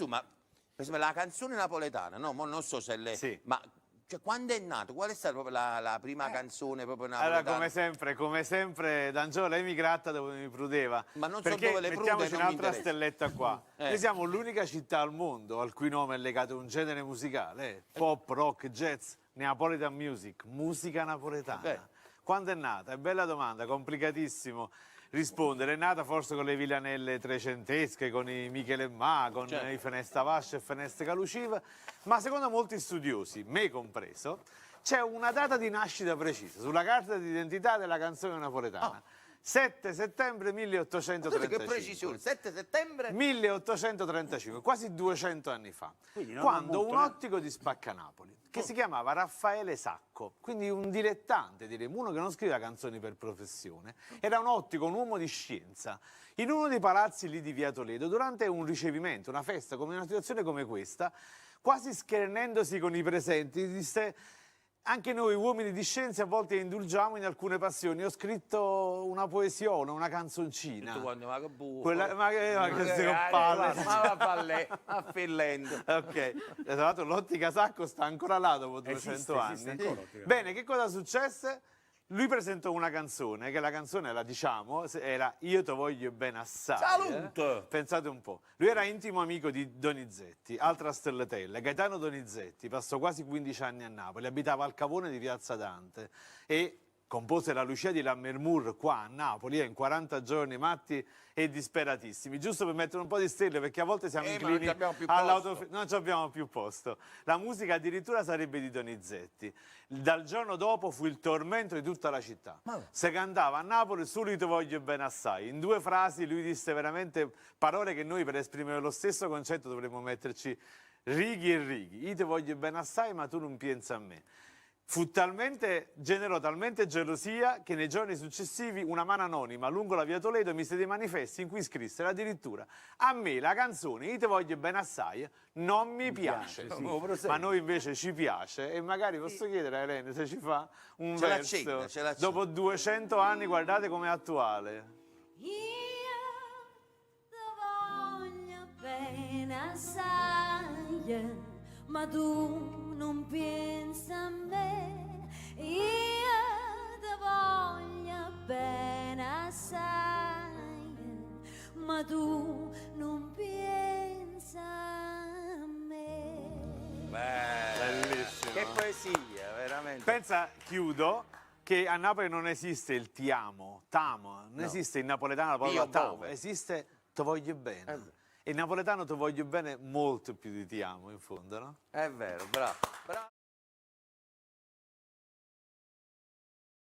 Ma per esempio, la canzone napoletana, no? Non so se lei... Sì. Ma cioè, quando è nato? Qual è stata proprio la prima canzone proprio napoletana? Allora, come sempre, D'Angelo, lei mi gratta dove mi prudeva. Ma non so perché dove le prude, mettiamoci non mi un'altra interessa. stelletta qua. Noi siamo l'unica città al mondo al cui nome è legato un genere musicale, pop, rock, jazz, Neapolitan music, musica napoletana. Quando è nata? È bella domanda, complicatissimo rispondere. È nata forse con le villanelle trecentesche, con i Michele Ma, con i Fenesta Vascia e Feneste Caluciva, ma secondo molti studiosi, me compreso, c'è una data di nascita precisa sulla carta d'identità della canzone napoletana. 7 settembre 1835. Che precisione, 7 settembre? 1835, quasi 200 anni fa, quando un ottico di Spaccanapoli, che si chiamava Raffaele Sacco, quindi un dilettante, diremmo, uno che non scriveva canzoni per professione, era un ottico, un uomo di scienza, in uno dei palazzi lì di Via Toledo, durante un ricevimento, una festa, come una situazione come questa, quasi schernendosi con i presenti, disse: anche noi uomini di scienza a volte indulgiamo in alcune passioni. Ho scritto una poesione, una canzoncina. Tutto quanto, ma che buffo. Ma che stai con palle? Ma va fillendo. Ok, tra l'altro l'ottica Sacco sta ancora là dopo 200 anni. Ancora, Bene, che cosa successe? Lui presentò una canzone, che la canzone la diciamo, era Io te voglio bene assai. Salute! Pensate un po'. Lui era intimo amico di Donizetti, altra stellatella. Gaetano Donizetti passò quasi 15 anni a Napoli, abitava al Cavone di Piazza Dante e compose la Lucia di Lammermoor qua a Napoli in 40 giorni matti e disperatissimi, giusto per mettere un po' di stelle, perché a volte siamo inclini non ci abbiamo più posto. La musica addirittura sarebbe di Donizetti. Dal giorno dopo fu il tormento di tutta la città. Se cantava a Napoli solo Io te voglio bene assai. In 2 frasi lui disse veramente parole che noi per esprimere lo stesso concetto dovremmo metterci righi e righi. Io te voglio bene assai ma tu non pensa a me. Generò talmente gelosia che nei giorni successivi una mano anonima lungo la via Toledo mise dei manifesti in cui scrissero addirittura: a me la canzone Io te voglio bene assai non mi piace, ma noi invece ci piace, e magari posso chiedere a Elena se ci fa un verso dopo 200 anni, guardate com'è attuale. Io te voglio bene assai, ma tu non pensa a me. Io te voglio bene assai, ma tu non pensa a me. Bellissimo. Che poesia, veramente. Pensa, chiudo, che a Napoli non esiste il ti amo, t'amo, non esiste in napoletano la parola t'amo, esiste te voglio bene. E in napoletano te voglio bene molto più di ti amo, in fondo, no? È vero, bravo.